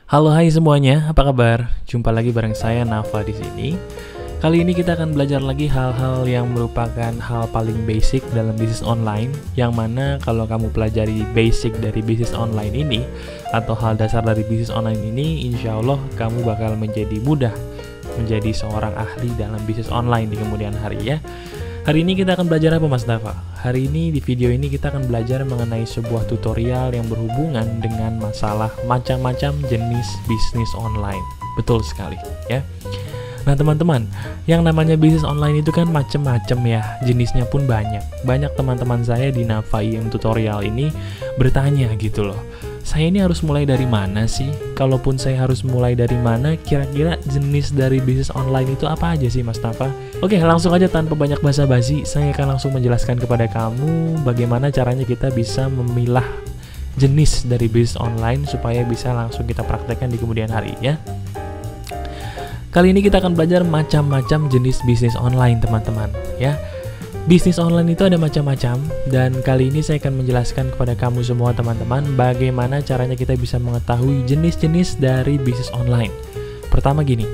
Halo, hai semuanya, apa kabar? Jumpa lagi bareng saya Nafa di sini. Kali ini kita akan belajar lagi hal-hal yang merupakan hal paling basic dalam bisnis online, yang mana kalau kamu pelajari basic dari bisnis online ini atau hal dasar dari bisnis online ini, insya Allah kamu bakal menjadi mudah menjadi seorang ahli dalam bisnis online di kemudian hari ya. Hari ini kita akan belajar apa, Mas Nafa? Hari ini di video ini kita akan belajar mengenai sebuah tutorial yang berhubungan dengan masalah macam-macam jenis bisnis online. Betul sekali ya. Nah teman-teman, yang namanya bisnis online itu kan macam-macam ya, jenisnya pun banyak. Banyak teman-teman saya di Nafa IM tutorial ini bertanya gitu loh, saya ini harus mulai dari mana sih? Kalaupun saya harus mulai dari mana, kira-kira jenis dari bisnis online itu apa aja sih, Mas Nafa? Oke, langsung aja tanpa banyak basa-basi, saya akan langsung menjelaskan kepada kamu bagaimana caranya kita bisa memilah jenis dari bisnis online supaya bisa langsung kita praktekkan di kemudian hari ya. Kali ini kita akan belajar macam-macam jenis bisnis online, teman-teman ya. Bisnis online itu ada macam-macam, dan kali ini saya akan menjelaskan kepada kamu semua teman-teman bagaimana caranya kita bisa mengetahui jenis-jenis dari bisnis online. Pertama gini,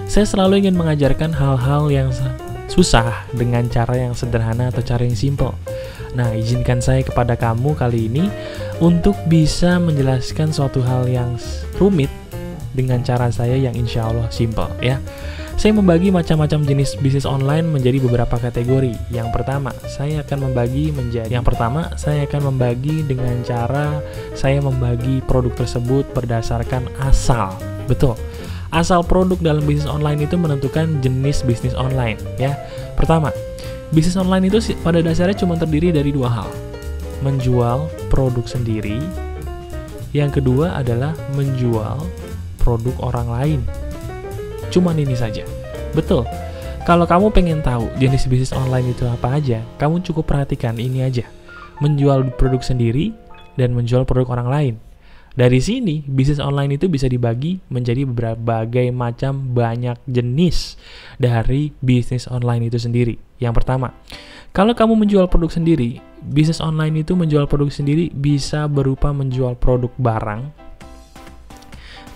saya selalu ingin mengajarkan hal-hal yang susah dengan cara yang sederhana atau cara yang simple. Nah, izinkan saya kepada kamu kali ini untuk bisa menjelaskan suatu hal yang rumit dengan cara saya yang insya Allah simple ya. Saya membagi macam-macam jenis bisnis online menjadi beberapa kategori. Yang pertama, saya akan membagi dengan cara saya membagi produk tersebut berdasarkan asal. Betul. Asal produk dalam bisnis online itu menentukan jenis bisnis online ya. Pertama, bisnis online itu pada dasarnya cuma terdiri dari dua hal. Menjual produk sendiri. Yang kedua adalah menjual produk orang lain. Cuman ini saja. Betul. Kalau kamu pengen tahu jenis bisnis online itu apa aja, kamu cukup perhatikan ini aja. Menjual produk sendiri dan menjual produk orang lain. Dari sini, bisnis online itu bisa dibagi menjadi berbagai macam banyak jenis dari bisnis online itu sendiri. Yang pertama, kalau kamu menjual produk sendiri, bisnis online itu menjual produk sendiri bisa berupa menjual produk barang,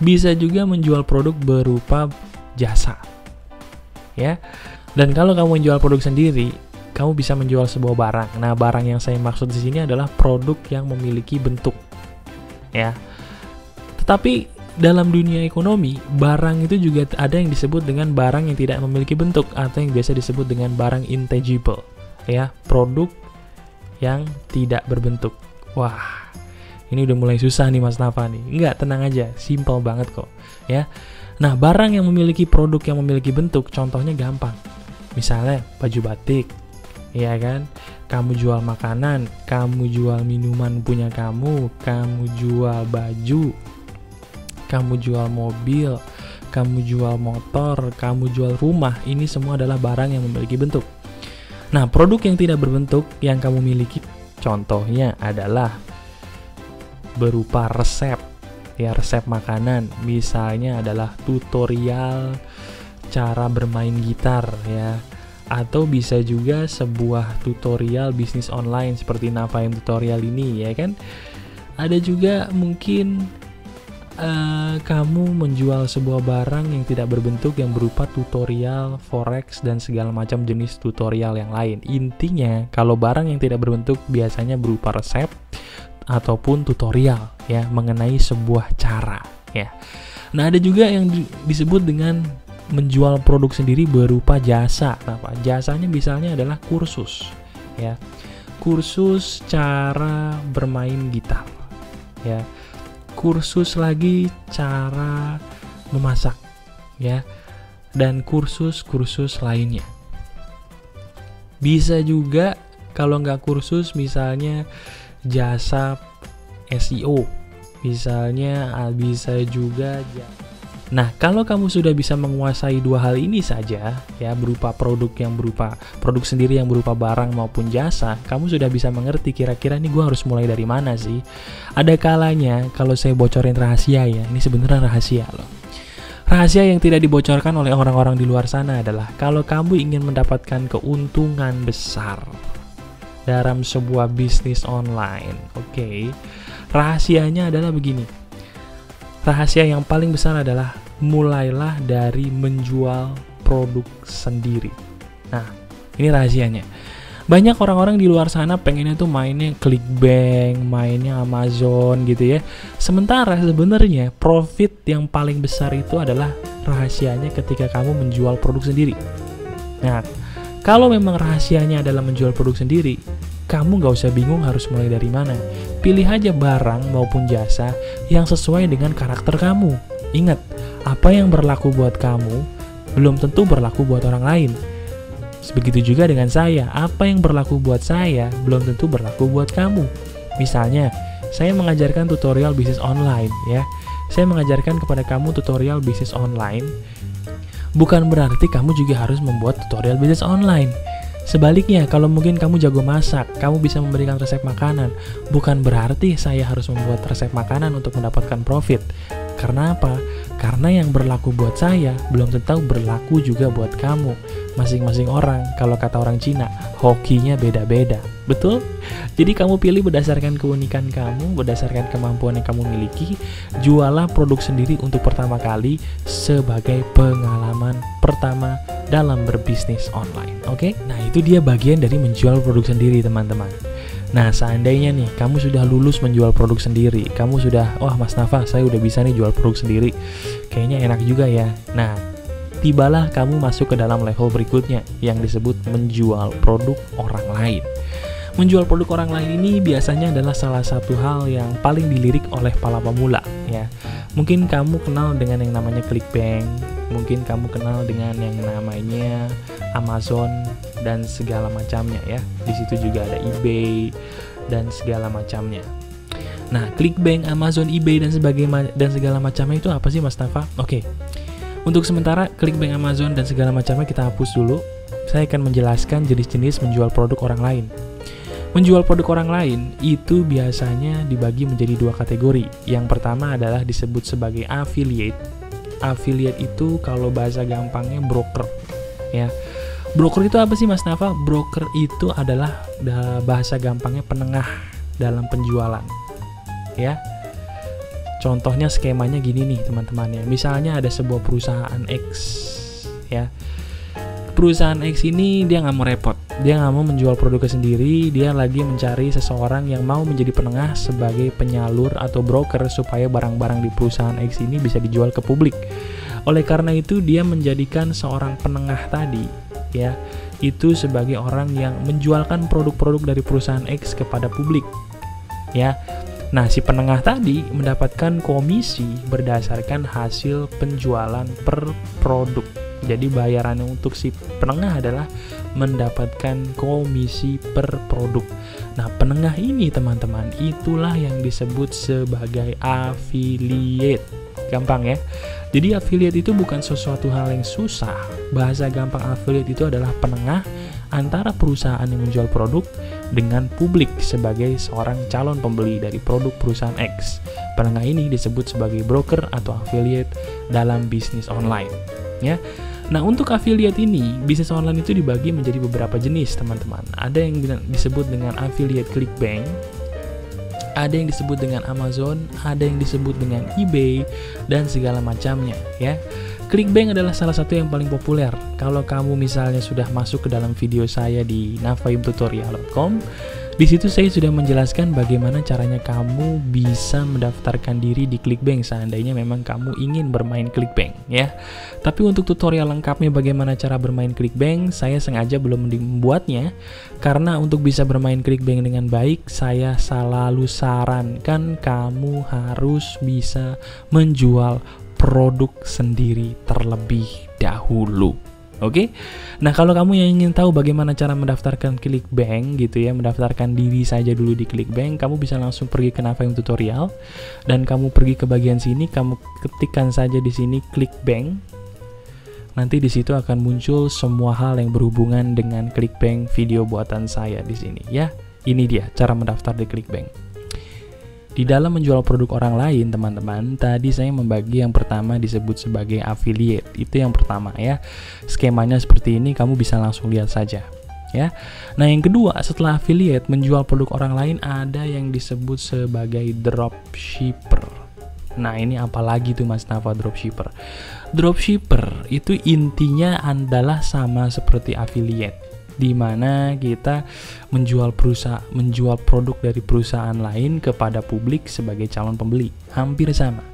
bisa juga menjual produk berupa jasa. Ya. Dan kalau kamu menjual produk sendiri, kamu bisa menjual sebuah barang. Nah, barang yang saya maksud di sini adalah produk yang memiliki bentuk. Ya. Tetapi dalam dunia ekonomi, barang itu juga ada yang disebut dengan barang yang tidak memiliki bentuk atau yang biasa disebut dengan barang intangible. Ya, produk yang tidak berbentuk. Wah, ini udah mulai susah nih Mas Nafa nih. Enggak, tenang aja, simple banget kok. Ya. Nah, barang yang memiliki produk yang memiliki bentuk, contohnya gampang. Misalnya baju batik, ya kan? Kamu jual makanan, kamu jual minuman punya kamu jual baju, kamu jual mobil, kamu jual motor, kamu jual rumah. Ini semua adalah barang yang memiliki bentuk. Nah, produk yang tidak berbentuk yang kamu miliki, contohnya adalah berupa resep. Ya, resep makanan, misalnya adalah tutorial cara bermain gitar ya, atau bisa juga sebuah tutorial bisnis online seperti Nafa IM tutorial ini ya kan. Ada juga mungkin kamu menjual sebuah barang yang tidak berbentuk yang berupa tutorial forex dan segala macam jenis tutorial yang lain. Intinya kalau barang yang tidak berbentuk biasanya berupa resep ataupun tutorial ya mengenai sebuah cara ya. Nah, ada juga yang disebut dengan menjual produk sendiri berupa jasa. Nah, jasanya misalnya adalah kursus ya. Kursus cara bermain gitar ya. Kursus lagi cara memasak ya. Dan kursus-kursus lainnya. Bisa juga kalau nggak kursus misalnya jasa SEO misalnya, bisa juga. Nah, kalau kamu sudah bisa menguasai dua hal ini saja ya, berupa produk sendiri yang berupa barang maupun jasa, kamu sudah bisa mengerti kira-kira ini gue harus mulai dari mana sih. Ada kalanya kalau saya bocorin rahasia ya, ini sebenarnya rahasia loh. Rahasia yang tidak dibocorkan oleh orang-orang di luar sana adalah kalau kamu ingin mendapatkan keuntungan besar dalam sebuah bisnis online, oke, rahasianya adalah begini. Rahasia yang paling besar adalah mulailah dari menjual produk sendiri. Nah, ini rahasianya. Banyak orang-orang di luar sana pengennya tuh mainnya ClickBank, mainnya Amazon gitu ya. Sementara sebenarnya profit yang paling besar itu adalah rahasianya ketika kamu menjual produk sendiri. Nah, kalau memang rahasianya adalah menjual produk sendiri, kamu nggak usah bingung harus mulai dari mana. Pilih aja barang maupun jasa yang sesuai dengan karakter kamu. Ingat, apa yang berlaku buat kamu belum tentu berlaku buat orang lain. Begitu juga dengan saya, apa yang berlaku buat saya belum tentu berlaku buat kamu. Misalnya, saya mengajarkan tutorial bisnis online ya. Saya mengajarkan kepada kamu tutorial bisnis online. Bukan berarti kamu juga harus membuat tutorial bisnis online. Sebaliknya, kalau mungkin kamu jago masak, kamu bisa memberikan resep makanan. Bukan berarti saya harus membuat resep makanan untuk mendapatkan profit. Karena apa? Karena yang berlaku buat saya belum tentu berlaku juga buat kamu. Masing-masing orang, kalau kata orang Cina, hokinya beda-beda. Betul? Jadi kamu pilih berdasarkan keunikan kamu, berdasarkan kemampuan yang kamu miliki. Jualah produk sendiri untuk pertama kali sebagai pengalaman pertama dalam berbisnis online. Oke? Nah, itu dia bagian dari menjual produk sendiri, teman-teman. Nah, seandainya nih kamu sudah lulus menjual produk sendiri, kamu sudah, wah Mas Nafa, saya udah bisa nih jual produk sendiri, kayaknya enak juga ya. Nah, tibalah kamu masuk ke dalam level berikutnya yang disebut menjual produk orang lain. Menjual produk orang lain ini biasanya adalah salah satu hal yang paling dilirik oleh para pemula ya. Mungkin kamu kenal dengan yang namanya ClickBank, mungkin kamu kenal dengan yang namanya Amazon dan segala macamnya ya. Di situ juga ada eBay dan segala macamnya. Nah, ClickBank, Amazon, eBay dan segala macamnya itu apa sih Mas Nafa? Oke. Untuk sementara ClickBank, Amazon dan segala macamnya kita hapus dulu. Saya akan menjelaskan jenis-jenis menjual produk orang lain. Menjual produk orang lain itu biasanya dibagi menjadi dua kategori. Yang pertama adalah disebut sebagai affiliate. Affiliate itu kalau bahasa gampangnya broker ya. Broker itu apa sih Mas Nafa? Broker itu adalah bahasa gampangnya penengah dalam penjualan ya. Contohnya skemanya gini nih teman-teman ya. Misalnya ada sebuah perusahaan X ya. Perusahaan X ini dia nggak mau repot, dia nggak mau menjual produknya sendiri, dia lagi mencari seseorang yang mau menjadi penengah sebagai penyalur atau broker supaya barang-barang di perusahaan X ini bisa dijual ke publik. Oleh karena itu dia menjadikan seorang penengah tadi ya, itu sebagai orang yang menjualkan produk-produk dari perusahaan X kepada publik ya. Nah, si penengah tadi mendapatkan komisi berdasarkan hasil penjualan per produk. Jadi bayarannya untuk si penengah adalah mendapatkan komisi per produk. Nah, penengah ini teman-teman, itulah yang disebut sebagai affiliate. Gampang ya. Jadi affiliate itu bukan sesuatu hal yang susah. Bahasa gampang affiliate itu adalah penengah antara perusahaan yang menjual produk dengan publik sebagai seorang calon pembeli dari produk perusahaan X. Penengah ini disebut sebagai broker atau affiliate dalam bisnis online ya. Nah, untuk affiliate ini, bisnis online itu dibagi menjadi beberapa jenis, teman-teman. Ada yang disebut dengan affiliate ClickBank, ada yang disebut dengan Amazon, ada yang disebut dengan eBay, dan segala macamnya, ya. ClickBank adalah salah satu yang paling populer. Kalau kamu misalnya sudah masuk ke dalam video saya di nafaimtutorial.com, di situ saya sudah menjelaskan bagaimana caranya kamu bisa mendaftarkan diri di ClickBank seandainya memang kamu ingin bermain ClickBank ya. Tapi untuk tutorial lengkapnya bagaimana cara bermain ClickBank, saya sengaja belum membuatnya karena untuk bisa bermain ClickBank dengan baik, saya selalu sarankan kamu harus bisa menjual produk sendiri terlebih dahulu. Oke, nah kalau kamu yang ingin tahu bagaimana cara mendaftarkan ClickBank gitu ya, mendaftarkan diri saja dulu di ClickBank, kamu bisa langsung pergi ke Nafaim Tutorial dan kamu pergi ke bagian sini, kamu ketikkan saja di sini ClickBank. Nanti di situ akan muncul semua hal yang berhubungan dengan ClickBank video buatan saya di sini ya. Ini dia cara mendaftar di ClickBank. Di dalam menjual produk orang lain, teman-teman, tadi saya membagi yang pertama disebut sebagai affiliate. Itu yang pertama ya. Skemanya seperti ini, kamu bisa langsung lihat saja ya. Nah, yang kedua, setelah affiliate menjual produk orang lain, ada yang disebut sebagai dropshipper. Nah, ini apalagi tuh Mas Nafa dropshipper. Dropshipper itu intinya adalah sama seperti affiliate, di mana kita menjual produk dari perusahaan lain kepada publik sebagai calon pembeli. Hampir sama.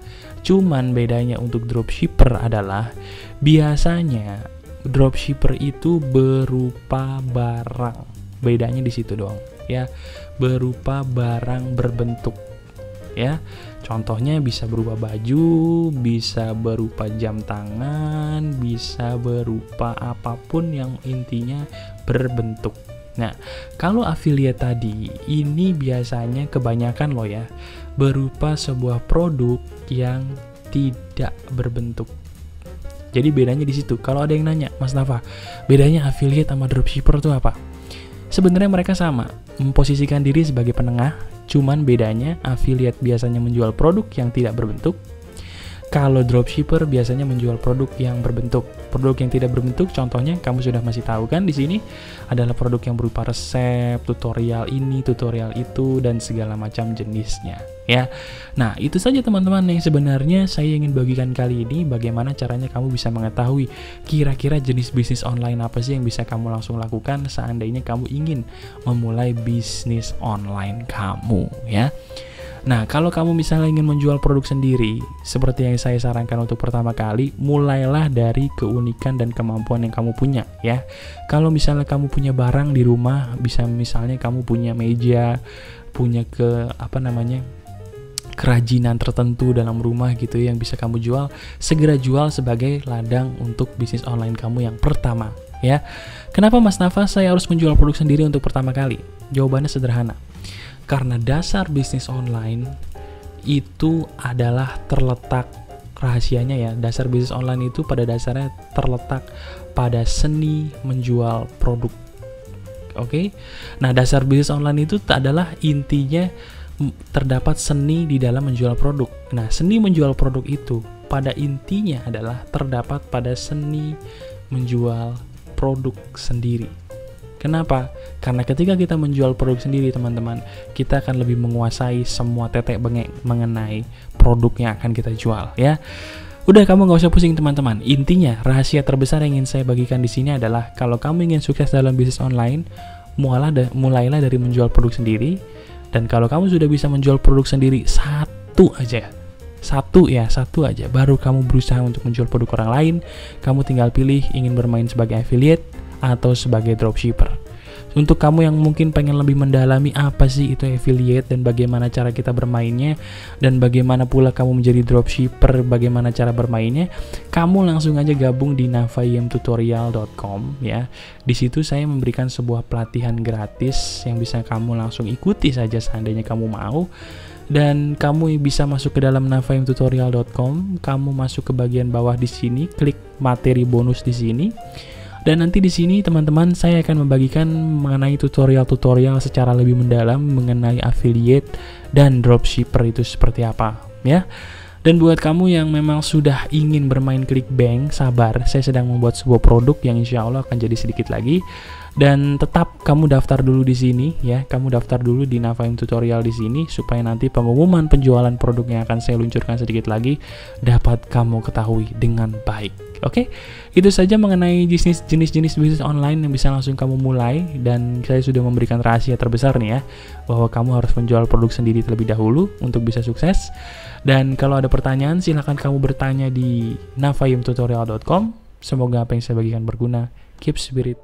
Cuman bedanya untuk dropshipper adalah biasanya dropshipper itu berupa barang. Bedanya di situ doang, ya. Berupa barang berbentuk. Ya, contohnya bisa berupa baju, bisa berupa jam tangan, bisa berupa apapun yang intinya berbentuk. Nah, kalau affiliate tadi, ini biasanya kebanyakan loh ya, berupa sebuah produk yang tidak berbentuk. Jadi bedanya di situ. Kalau ada yang nanya, Mas Nafa, bedanya affiliate sama dropshipper itu apa? Sebenarnya mereka sama, memposisikan diri sebagai penengah, cuman bedanya affiliate biasanya menjual produk yang tidak berbentuk. Kalau dropshipper biasanya menjual produk yang berbentuk. Produk yang tidak berbentuk, contohnya kamu sudah masih tahu kan di sini adalah produk yang berupa resep, tutorial ini, tutorial itu, dan segala macam jenisnya. Ya, nah itu saja teman-teman yang sebenarnya saya ingin bagikan kali ini. Bagaimana caranya kamu bisa mengetahui kira-kira jenis bisnis online apa sih yang bisa kamu langsung lakukan seandainya kamu ingin memulai bisnis online kamu, ya. Nah, kalau kamu misalnya ingin menjual produk sendiri, seperti yang saya sarankan untuk pertama kali, mulailah dari keunikan dan kemampuan yang kamu punya, ya. Kalau misalnya kamu punya barang di rumah, bisa misalnya kamu punya meja, punya kerajinan tertentu dalam rumah gitu yang bisa kamu jual, segera jual sebagai ladang untuk bisnis online kamu yang pertama, ya. Kenapa Mas Nafa saya harus menjual produk sendiri untuk pertama kali? Jawabannya sederhana. Karena dasar bisnis online itu adalah terletak rahasianya ya. Dasar bisnis online itu pada dasarnya terletak pada seni menjual produk. Oke? Nah, dasar bisnis online itu adalah intinya terdapat seni di dalam menjual produk. Nah, seni menjual produk itu pada intinya adalah terdapat pada seni menjual produk sendiri. Kenapa? Karena ketika kita menjual produk sendiri teman-teman, kita akan lebih menguasai semua tetek bengek mengenai produk yang akan kita jual, ya. Udah, kamu nggak usah pusing teman-teman. Intinya rahasia terbesar yang ingin saya bagikan di sini adalah kalau kamu ingin sukses dalam bisnis online, mulailah dari menjual produk sendiri. Dan kalau kamu sudah bisa menjual produk sendiri satu aja, baru kamu berusaha untuk menjual produk orang lain. Kamu tinggal pilih ingin bermain sebagai affiliate atau sebagai dropshipper. Untuk kamu yang mungkin pengen lebih mendalami apa sih itu affiliate dan bagaimana cara kita bermainnya, dan bagaimana pula kamu menjadi dropshipper, bagaimana cara bermainnya, kamu langsung aja gabung di navaimtutorial.com, ya. Di situ saya memberikan sebuah pelatihan gratis yang bisa kamu langsung ikuti saja seandainya kamu mau. Dan kamu bisa masuk ke dalam navaimtutorial.com, kamu masuk ke bagian bawah di sini, klik materi bonus di sini. Dan nanti di sini teman-teman saya akan membagikan mengenai tutorial-tutorial secara lebih mendalam mengenai affiliate dan dropshipper itu seperti apa, ya. Dan buat kamu yang memang sudah ingin bermain ClickBank, sabar, saya sedang membuat sebuah produk yang insya Allah akan jadi sedikit lagi. Dan tetap kamu daftar dulu di sini, ya. Kamu daftar dulu di Navaim Tutorial di sini supaya nanti pengumuman penjualan produk yang akan saya luncurkan sedikit lagi dapat kamu ketahui dengan baik. Oke, itu saja mengenai jenis-jenis bisnis online yang bisa langsung kamu mulai. Dan saya sudah memberikan rahasia terbesar nih ya, bahwa kamu harus menjual produk sendiri terlebih dahulu untuk bisa sukses. Dan kalau ada pertanyaan silahkan kamu bertanya di navaimtutorial.com. Semoga apa yang saya bagikan berguna. Keep spirit